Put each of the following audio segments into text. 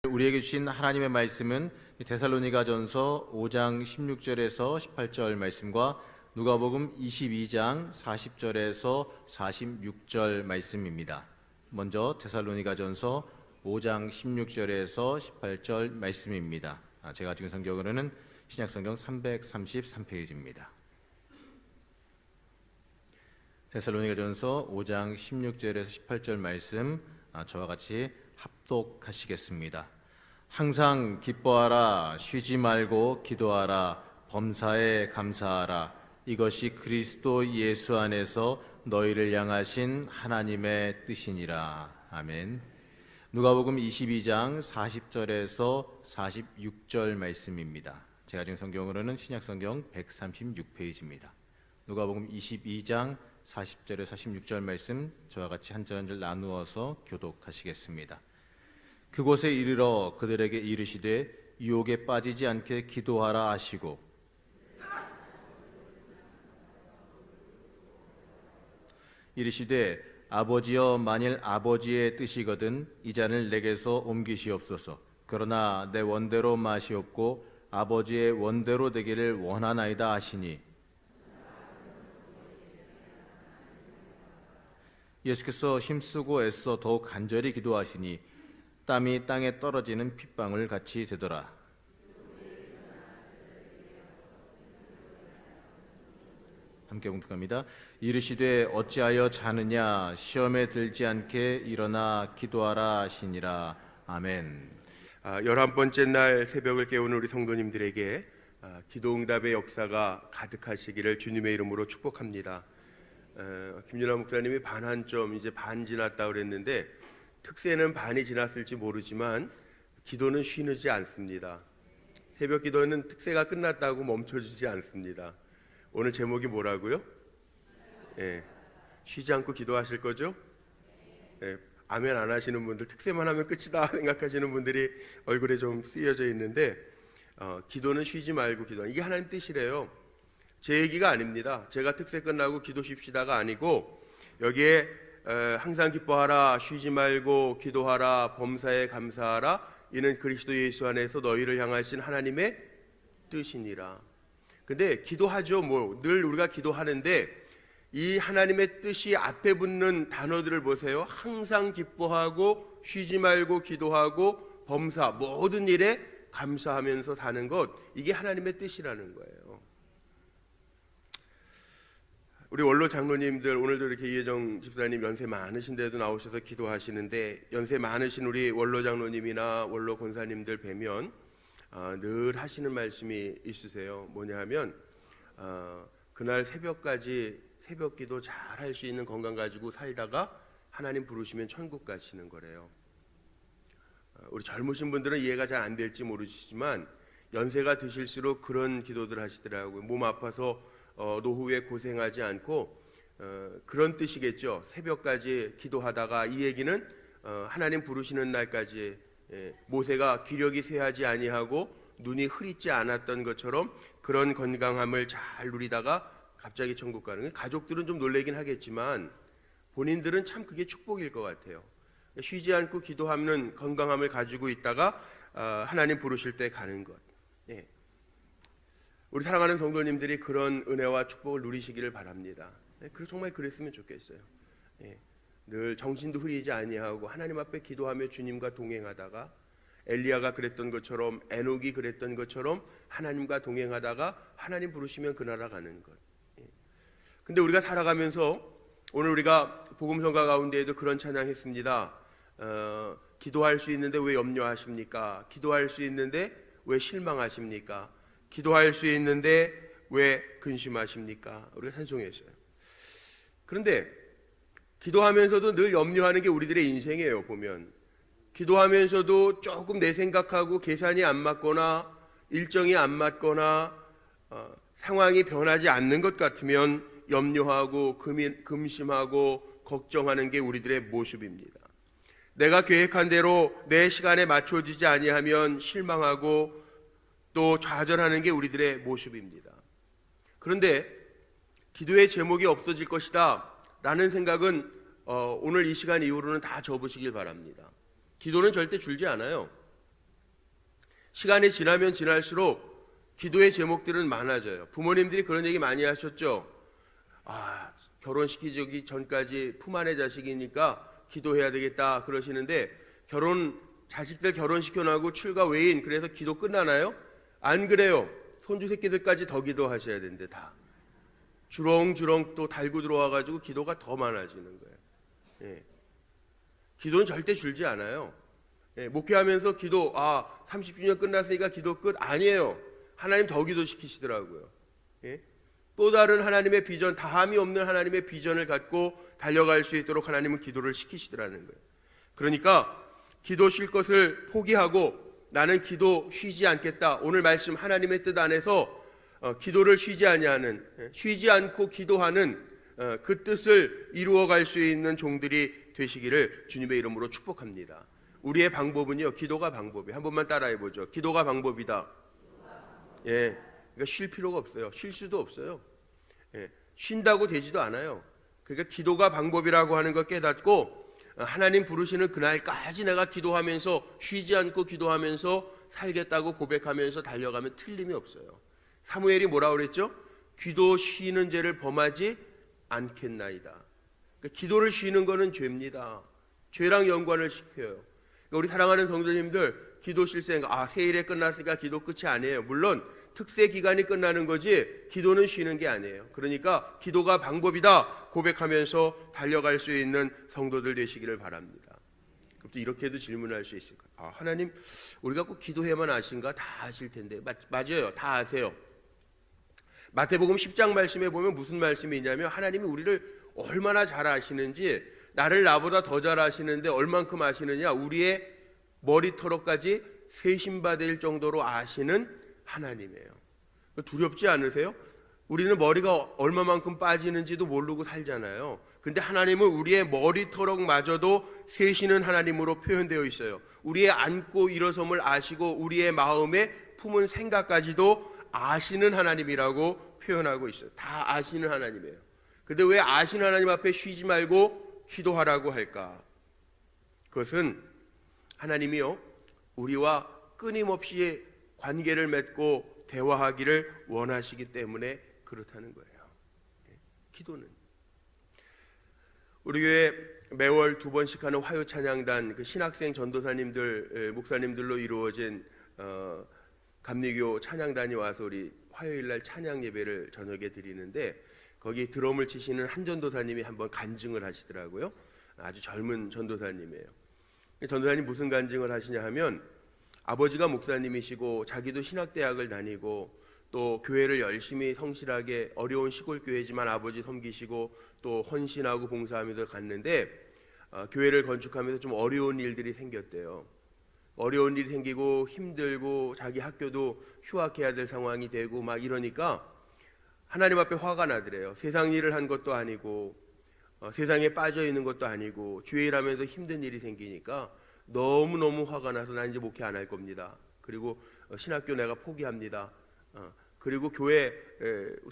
우리에게 주신 하나님의 말씀은 데살로니가전서 5장 16절에서 18절 말씀과 누가복음 22장 40절에서 46절 말씀입니다. 먼저 데살로니가전서 5장 16절에서 18절 말씀입니다. 제가 지금 성경으로는 신약성경 333페이지입니다. 데살로니가전서 5장 16절에서 18절 말씀 저와 같이 합독하시겠습니다. 항상 기뻐하라, 쉬지 말고 기도하라, 범사에 감사하라. 이것이 그리스도 예수 안에서 너희를 향하신 하나님의 뜻이니라. 아멘. 누가복음 22장 40절에서 46절 말씀입니다. 제가 지금 성경으로는 신약성경 136페이지입니다. 누가복음 22장 40절에서 46절 말씀 저와 같이 한 절 한 절 나누어서 교독하시겠습니다. 그곳에 이르러 그들에게 이르시되 유혹에 빠지지 않게 기도하라 하시고 이르시되 아버지여 만일 아버지의 뜻이거든 이 잔을 내게서 옮기시옵소서. 그러나 내 원대로 마시옵고 아버지의 원대로 되기를 원하나이다 하시니 예수께서 힘쓰고 애써 더욱 간절히 기도하시니 땀이 땅에 떨어지는 핏방울 같이 되더라. 함께 봉독합니다. 이르시되 어찌하여 자느냐 시험에 들지 않게 일어나 기도하라 하시니라. 아멘. 11번째 날 새벽을 깨우는 우리 성도님들에게 기도응답의 역사가 가득하시기를 주님의 이름으로 축복합니다. 김윤아 목사님이 반 한 점 이제 반 지났다 그랬는데 특세는 반이 지났을지 모르지만 기도는 쉬지 않습니다. 새벽 기도는 특세가 끝났다고 멈춰주지 않습니다. 오늘 제목이 뭐라고요? 쉬지 않고 기도하실 거죠? 아멘 안 하시는 분들, 특세만 하면 끝이다 생각하시는 분들이 얼굴에 좀 쓰여져 있는데 기도는 쉬지 말고 기도하는, 이게 하나님 뜻이래요. 제 얘기가 아닙니다. 제가 특세 끝나고 기도 쉽시다가 아니고 여기에 항상 기뻐하라, 쉬지 말고 기도하라, 범사에 감사하라. 이는 그리스도 예수 안에서 너희를 향하신 하나님의 뜻이니라. 근데 기도하죠. 늘 우리가 기도하는데 이 하나님의 뜻이 앞에 붙는 단어들을 보세요. 항상 기뻐하고 쉬지 말고 기도하고 범사, 모든 일에 감사하면서 사는 것, 이게 하나님의 뜻이라는 거예요. 우리 원로 장로님들, 오늘도 이렇게 이혜정 집사님 연세 많으신데도 나오셔서 기도하시는데, 연세 많으신 우리 원로 장로님이나 원로 권사님들 뵈면 늘 하시는 말씀이 있으세요. 뭐냐 하면 그날 새벽까지 새벽 기도 잘 할 수 있는 건강 가지고 살다가 하나님 부르시면 천국 가시는 거래요. 우리 젊으신 분들은 이해가 잘 안 될지 모르시지만 연세가 드실수록 그런 기도들 하시더라고요. 몸 아파서 노후에 고생하지 않고, 그런 뜻이겠죠. 새벽까지 기도하다가, 이 얘기는 하나님 부르시는 날까지 모세가 기력이 쇠하지 아니하고 눈이 흐릿지 않았던 것처럼 그런 건강함을 잘 누리다가 갑자기 천국 가는 거예요. 가족들은 좀 놀라긴 하겠지만 본인들은 참 그게 축복일 것 같아요. 쉬지 않고 기도하는 건강함을 가지고 있다가 하나님 부르실 때 가는 것. 우리 사랑하는 성도님들이 그런 은혜와 축복을 누리시기를 바랍니다. 정말 그랬으면 좋겠어요. 늘 정신도 흐리지 아니하고 하나님 앞에 기도하며 주님과 동행하다가, 엘리야가 그랬던 것처럼, 에녹이 그랬던 것처럼 하나님과 동행하다가 하나님 부르시면 그 나라 가는 것. 근데 우리가 살아가면서, 오늘 우리가 복음성가 가운데에도 그런 찬양했습니다. 기도할 수 있는데 왜 염려하십니까? 기도할 수 있는데 왜 실망하십니까? 기도할 수 있는데 왜 근심하십니까? 우리가 찬송했어요. 그런데 기도하면서도 늘 염려하는 게 우리들의 인생이에요. 보면 기도하면서도 조금 내 생각하고 계산이 안 맞거나 일정이 안 맞거나 상황이 변하지 않는 것 같으면 염려하고 금심하고 걱정하는 게 우리들의 모습입니다. 내가 계획한 대로 내 시간에 맞춰지지 아니하면 실망하고 또 좌절하는 게 우리들의 모습입니다. 그런데 기도의 제목이 없어질 것이다 라는 생각은 오늘 이 시간 이후로는 다 접으시길 바랍니다. 기도는 절대 줄지 않아요. 시간이 지나면 지날수록 기도의 제목들은 많아져요. 부모님들이 그런 얘기 많이 하셨죠. 결혼시키기 전까지 품 안의 자식이니까 기도해야 되겠다 그러시는데, 자식들 결혼시켜놓고 출가 외인, 그래서 기도 끝나나요? 안 그래요. 손주 새끼들까지 더 기도하셔야 되는데, 다 주렁주렁 또 달고 들어와가지고 기도가 더 많아지는 거예요. 예. 기도는 절대 줄지 않아요. 예. 목회하면서 기도 30주년 끝났으니까 기도 끝, 아니에요. 하나님 더 기도시키시더라고요. 예. 또 다른 하나님의 비전, 다함이 없는 하나님의 비전을 갖고 달려갈 수 있도록 하나님은 기도를 시키시더라는 거예요. 그러니까 기도 쉴 것을 포기하고 나는 기도 쉬지 않겠다. 오늘 말씀 하나님의 뜻 안에서 기도를 쉬지 아니하는, 쉬지 않고 기도하는 그 뜻을 이루어갈 수 있는 종들이 되시기를 주님의 이름으로 축복합니다. 우리의 방법은요, 기도가 방법이에요. 한 번만 따라해보죠. 기도가 방법이다. 예, 그러니까 쉴 필요가 없어요. 쉴 수도 없어요. 예, 쉰다고 되지도 않아요. 그러니까 기도가 방법이라고 하는 걸 깨닫고 하나님 부르시는 그날까지 내가 기도하면서, 쉬지 않고 기도하면서 살겠다고 고백하면서 달려가면 틀림이 없어요. 사무엘이 뭐라고 그랬죠? 기도 쉬는 죄를 범하지 않겠나이다. 그러니까 기도를 쉬는 거는 죄입니다. 죄랑 연관을 시켜요. 그러니까 우리 사랑하는 성도님들, 기도 쉴 생각, 세일에 끝났으니까 기도 끝이 아니에요. 물론 특세 기간이 끝나는 거지 기도는 쉬는 게 아니에요. 그러니까 기도가 방법이다 고백하면서 달려갈 수 있는 성도들 되시기를 바랍니다. 그럼 또 이렇게도 질문할 수 있을 거예요. 하나님, 우리가 꼭 기도해야만 아신가? 다 아실 텐데. 맞아요. 다 아세요. 마태복음 10장 말씀에 보면 무슨 말씀이 있냐면, 하나님이 우리를 얼마나 잘 아시는지, 나를 나보다 더 잘 아시는데 얼만큼 아시느냐, 우리의 머리털어까지 세심받을 정도로 아시는 하나님이에요. 두렵지 않으세요? 우리는 머리가 얼마만큼 빠지는지도 모르고 살잖아요. 근데 하나님은 우리의 머리털럭마저도 세시는 하나님으로 표현되어 있어요. 우리의 앉고 일어섬을 아시고 우리의 마음에 품은 생각까지도 아시는 하나님이라고 표현하고 있어요. 다 아시는 하나님이에요. 근데 왜 아시는 하나님 앞에 쉬지 말고 기도하라고 할까? 그것은 하나님이요, 우리와 끊임없이 관계를 맺고 대화하기를 원하시기 때문에 그렇다는 거예요. 기도는 우리 교회 매월 2번씩 하는 화요 찬양단, 그 신학생 전도사님들, 목사님들로 이루어진 감리교 찬양단이 와서 우리 화요일날 찬양 예배를 저녁에 드리는데, 거기 드럼을 치시는 한 전도사님이 한번 간증을 하시더라고요. 아주 젊은 전도사님이에요. 전도사님 무슨 간증을 하시냐 하면, 아버지가 목사님이시고 자기도 신학대학을 다니고 또 교회를 열심히 성실하게, 어려운 시골 교회지만 아버지 섬기시고 또 헌신하고 봉사하면서 갔는데, 교회를 건축하면서 좀 어려운 일들이 생겼대요. 어려운 일이 생기고 힘들고 자기 학교도 휴학해야 될 상황이 되고 막 이러니까 하나님 앞에 화가 나더래요. 세상 일을 한 것도 아니고 세상에 빠져 있는 것도 아니고 주의 일하면서 힘든 일이 생기니까 너무너무 화가 나서 난 이제 목회 안 할 겁니다. 그리고 신학교 내가 포기합니다. 그리고 교회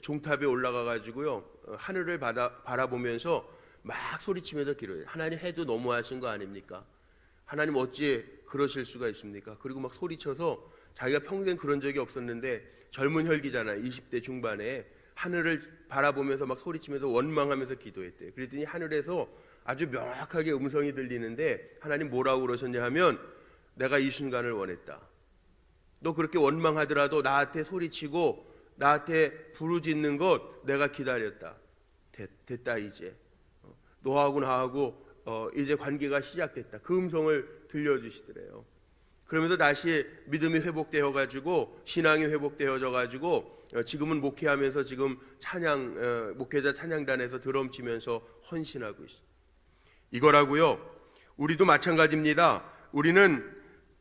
종탑에 올라가 가지고요, 하늘을 바라보면서 막 소리치면서 기도해요. 하나님, 해도 너무하신 거 아닙니까? 하나님 어찌 그러실 수가 있습니까? 그리고 막 소리쳐서, 자기가 평생 그런 적이 없었는데, 젊은 혈기잖아요. 20대 중반에 하늘을 바라보면서 막 소리치면서 원망하면서 기도했대요. 그랬더니 하늘에서 아주 명확하게 음성이 들리는데, 하나님 뭐라고 그러셨냐 하면, 내가 이 순간을 원했다. 너 그렇게 원망하더라도 나한테 소리치고 나한테 부르짖는 것 내가 기다렸다. 됐다 이제. 너하고 나하고 이제 관계가 시작됐다. 그 음성을 들려주시더래요. 그러면서 다시 믿음이 회복되어 가지고, 신앙이 회복되어져 가지고 지금은 목회하면서 지금 목회자 찬양단에서 드럼 치면서 헌신하고 있어요. 이거라고요. 우리도 마찬가지입니다. 우리는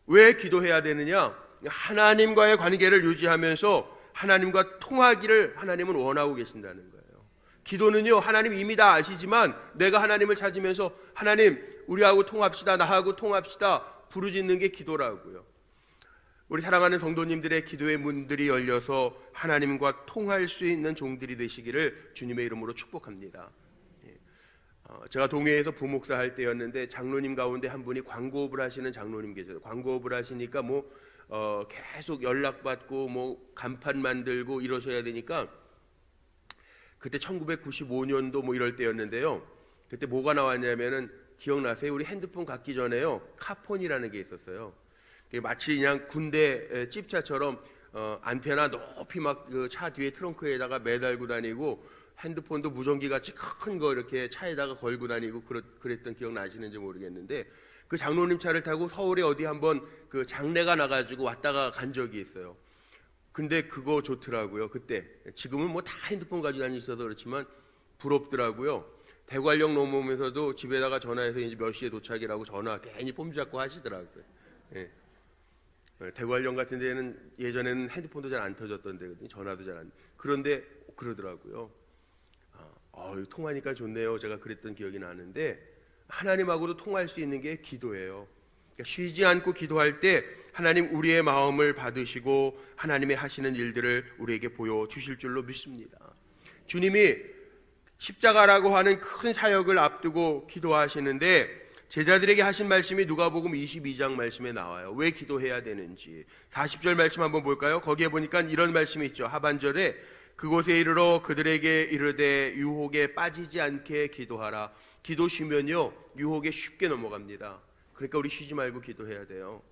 왜 기도해야 되느냐? 하나님과의 관계를 유지하면서 하나님과 통하기를 하나님은 원하고 계신다는 거예요. 기도는요, 하나님 이미 다 아시지만 내가 하나님을 찾으면서, 하나님 우리하고 통합시다, 나하고 통합시다 부르짖는 게 기도라고요. 우리 사랑하는 성도님들의 기도의 문들이 열려서 하나님과 통할 수 있는 종들이 되시기를 주님의 이름으로 축복합니다. 제가 동해에서 부목사 할 때였는데, 장로님 가운데 한 분이 광고업을 하시는 장로님 계세요. 광고업을 하시니까 계속 연락받고 뭐 간판 만들고 이러셔야 되니까 그때 1995년도 뭐 이럴 때였는데요. 그때 뭐가 나왔냐면은 기억나세요? 우리 핸드폰 갖기 전에요. 카폰이라는 게 있었어요. 마치 그냥 군대 찝차처럼 안테나 높이 막 그 차 뒤에 트렁크에다가 매달고 다니고 핸드폰도 무전기 같이 큰 거 이렇게 차에다가 걸고 다니고 그랬던 기억 나시는지 모르겠는데 그 장로님 차를 타고 서울에 어디 한번 그 장례가 나가지고 왔다가 간 적이 있어요. 근데 그거 좋더라고요. 그때 지금은 뭐 다 핸드폰 가지고 다니셔서 그렇지만 부럽더라고요. 대관령 넘어오면서도 집에다가 전화해서 이제 몇 시에 도착이라고 전화 괜히 폼 잡고 하시더라고요. 예. 대관령 같은 데는 예전에는 핸드폰도 잘 안 터졌던데 전화도 잘 안. 그런데 그러더라고요. 통화하니까 좋네요. 제가 그랬던 기억이 나는데 하나님하고도 통화할 수 있는 게 기도예요. 그러니까 쉬지 않고 기도할 때 하나님 우리의 마음을 받으시고 하나님의 하시는 일들을 우리에게 보여주실 줄로 믿습니다. 주님이 십자가라고 하는 큰 사역을 앞두고 기도하시는데 제자들에게 하신 말씀이 누가복음 22장 말씀에 나와요. 왜 기도해야 되는지. 40절 말씀 한번 볼까요? 거기에 보니까 이런 말씀이 있죠. 하반절에 그곳에 이르러 그들에게 이르되 유혹에 빠지지 않게 기도하라. 기도 쉬면요 유혹에 쉽게 넘어갑니다. 그러니까 우리 쉬지 말고 기도해야 돼요.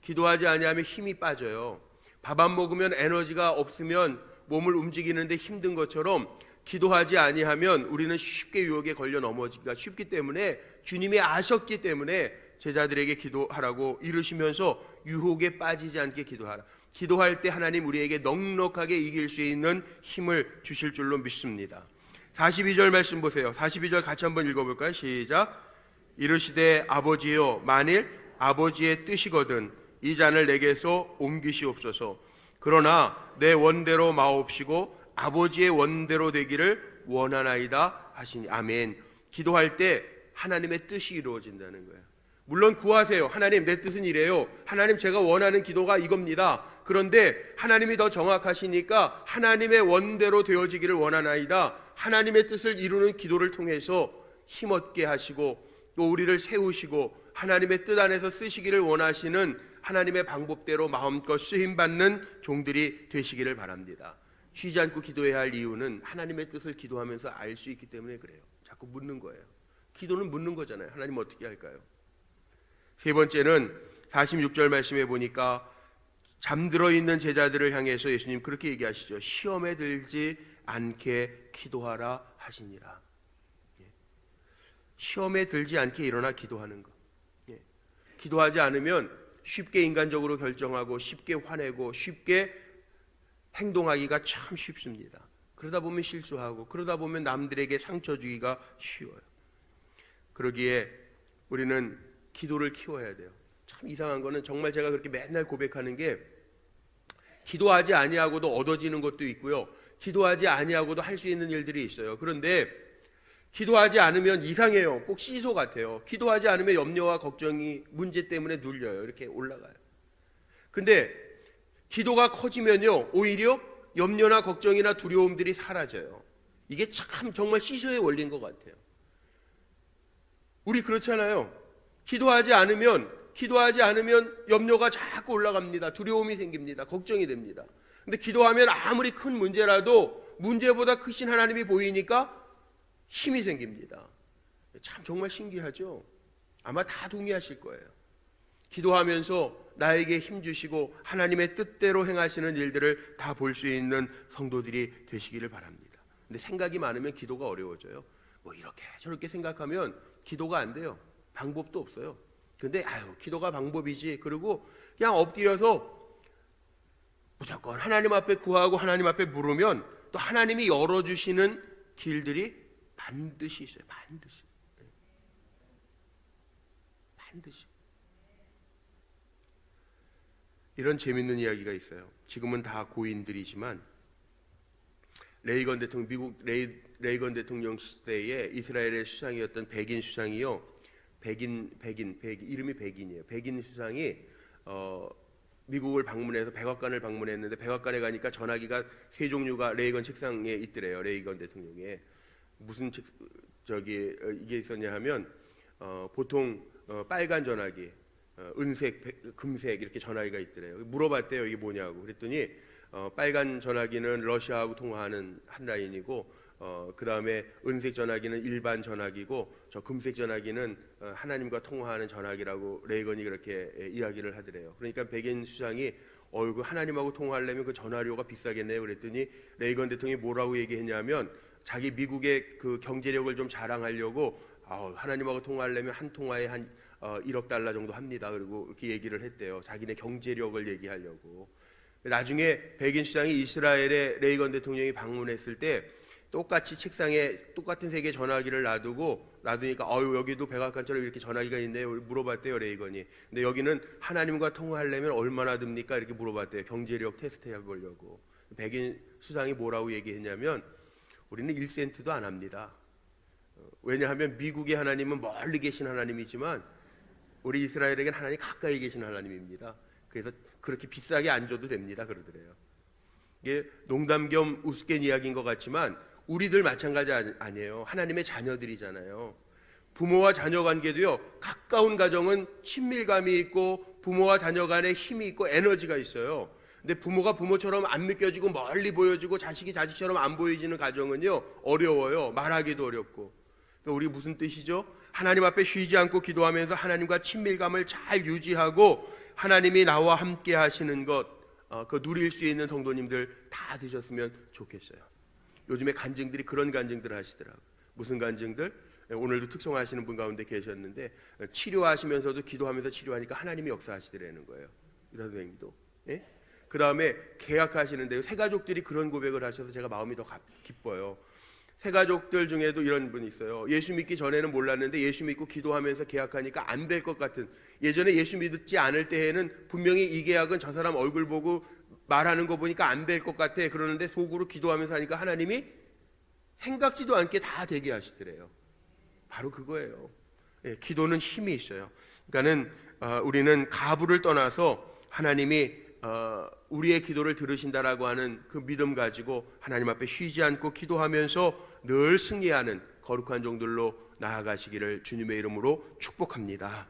기도하지 아니하면 힘이 빠져요. 밥 안 먹으면 에너지가 없으면 몸을 움직이는데 힘든 것처럼 기도하지 아니하면 우리는 쉽게 유혹에 걸려 넘어지기가 쉽기 때문에 주님이 아셨기 때문에 제자들에게 기도하라고 이르시면서 유혹에 빠지지 않게 기도하라. 기도할 때 하나님 우리에게 넉넉하게 이길 수 있는 힘을 주실 줄로 믿습니다. 42절 말씀 보세요. 42절 같이 한번 읽어볼까요? 시작. 이르시되 아버지여 만일 아버지의 뜻이거든 이 잔을 내게서 옮기시옵소서. 그러나 내 원대로 마옵시고 아버지의 원대로 되기를 원하나이다 하시니. 아멘. 기도할 때 하나님의 뜻이 이루어진다는 거예요. 물론 구하세요. 하나님 내 뜻은 이래요. 하나님 제가 원하는 기도가 이겁니다. 그런데 하나님이 더 정확하시니까 하나님의 원대로 되어지기를 원하나이다. 하나님의 뜻을 이루는 기도를 통해서 힘없게 하시고 또 우리를 세우시고 하나님의 뜻 안에서 쓰시기를 원하시는 하나님의 방법대로 마음껏 쓰임받는 종들이 되시기를 바랍니다. 쉬지 않고 기도해야 할 이유는 하나님의 뜻을 기도하면서 알 수 있기 때문에 그래요. 자꾸 묻는 거예요. 기도는 묻는 거잖아요. 하나님 어떻게 할까요? 세 번째는 46절 말씀에 보니까 잠들어 있는 제자들을 향해서 예수님 그렇게 얘기하시죠. 시험에 들지 않게 기도하라 하시니라. 시험에 들지 않게 일어나 기도하는 것. 기도하지 않으면 쉽게 인간적으로 결정하고 쉽게 화내고 쉽게 행동하기가 참 쉽습니다. 그러다 보면 실수하고 그러다 보면 남들에게 상처 주기가 쉬워요. 그러기에 우리는 기도를 키워야 돼요. 참 이상한 거는 정말 제가 그렇게 맨날 고백하는 게 기도하지 아니하고도 얻어지는 것도 있고요. 기도하지 아니하고도 할 수 있는 일들이 있어요. 그런데 기도하지 않으면 이상해요. 꼭 시소 같아요. 기도하지 않으면 염려와 걱정이 문제 때문에 눌려요. 이렇게 올라가요. 근데 기도가 커지면요 오히려 염려나 걱정이나 두려움들이 사라져요. 이게 참 정말 시소의 원리인 것 같아요. 우리 그렇잖아요. 기도하지 않으면 염려가 자꾸 올라갑니다. 두려움이 생깁니다. 걱정이 됩니다. 근데 기도하면 아무리 큰 문제라도 문제보다 크신 하나님이 보이니까 힘이 생깁니다. 참 정말 신기하죠? 아마 다 동의하실 거예요. 기도하면서 나에게 힘 주시고 하나님의 뜻대로 행하시는 일들을 다 볼 수 있는 성도들이 되시기를 바랍니다. 근데 생각이 많으면 기도가 어려워져요. 뭐 이렇게 저렇게 생각하면 기도가 안 돼요. 방법도 없어요. 근데 기도가 방법이지. 그리고 그냥 엎드려서 무조건 하나님 앞에 구하고 하나님 앞에 물으면 또 하나님이 열어주시는 길들이 반드시 있어요. 반드시. 이런 재밌는 이야기가 있어요. 지금은 다 고인들이지만 레이건 대통령, 미국 레이건 대통령 시대에 이스라엘의 수상이었던 백인 수상이요. 백인 이름이 백인이에요. 백인 수상이 미국을 방문해서 백악관을 방문했는데 백악관에 가니까 전화기가 세 종류가 레이건 책상에 있더래요. 레이건 대통령의 무슨 이게 있었냐 하면 보통 빨간 전화기, 은색, 금색 이렇게 전화기가 있더래요. 물어봤대요. 이게 뭐냐고. 그랬더니 빨간 전화기는 러시아하고 통화하는 한 라인이고 그 다음에 은색 전화기는 일반 전화기고 저 금색 전화기는 하나님과 통화하는 전화기라고 레이건이 그렇게 이야기를 하더래요. 그러니까 백인 수장이 그 하나님하고 통화하려면 그 전화료가 비싸겠네요. 그랬더니 레이건 대통령이 뭐라고 얘기했냐면 자기 미국의 그 경제력을 좀 자랑하려고 하나님하고 통화하려면 한 통화에 한 1억 달러 정도 합니다. 그리고 이렇게 얘기를 했대요. 자기네 경제력을 얘기하려고. 나중에 백인 수장이 이스라엘에 레이건 대통령이 방문했을 때 똑같이 책상에 똑같은 색의 전화기를 놔두니까 여기도 백악관처럼 이렇게 전화기가 있네요. 물어봤대요. 레이건이. 근데 여기는 하나님과 통화하려면 얼마나 듭니까? 이렇게 물어봤대요. 경제력 테스트 해보려고. 백인 수장이 뭐라고 얘기했냐면 우리는 1센트도 안 합니다. 왜냐하면 미국의 하나님은 멀리 계신 하나님이지만 우리 이스라엘에게는 하나님 가까이 계신 하나님입니다. 그래서 그렇게 비싸게 안 줘도 됩니다. 그러더래요. 이게 농담 겸 우스갯 이야기인 것 같지만 우리들 마찬가지 아니에요. 하나님의 자녀들이잖아요. 부모와 자녀 관계도요. 가까운 가정은 친밀감이 있고 부모와 자녀 간에 힘이 있고 에너지가 있어요. 근데 부모가 부모처럼 안 느껴지고 멀리 보여지고 자식이 자식처럼 안 보여지는 가정은요. 어려워요. 말하기도 어렵고. 그러니까 우리 무슨 뜻이죠? 하나님 앞에 쉬지 않고 기도하면서 하나님과 친밀감을 잘 유지하고 하나님이 나와 함께 하시는 것 그 누릴 수 있는 성도님들 다 되셨으면 좋겠어요. 요즘에 간증들이 그런 간증들을 하시더라고요. 무슨 간증들? 오늘도 특송하시는 분 가운데 계셨는데 치료하시면서도 기도하면서 치료하니까 하나님이 역사하시더라는 거예요. 의사 선생님도. 예? 그 다음에 계약하시는데요. 새 가족들이 그런 고백을 하셔서 제가 마음이 더 기뻐요. 새 가족들 중에도 이런 분이 있어요. 예수 믿기 전에는 몰랐는데 예수 믿고 기도하면서 계약하니까 안 될 것 같은. 예전에 예수 믿지 않을 때에는 분명히 이 계약은 저 사람 얼굴 보고 말하는 거 보니까 안 될 것 같아. 그러는데 속으로 기도하면서 하니까 하나님이 생각지도 않게 다 되게 하시더래요. 바로 그거예요. 예, 기도는 힘이 있어요. 그러니까는 우리는 가부를 떠나서 하나님이 우리의 기도를 들으신다라고 하는 그 믿음 가지고 하나님 앞에 쉬지 않고 기도하면서 늘 승리하는 거룩한 종들로 나아가시기를 주님의 이름으로 축복합니다.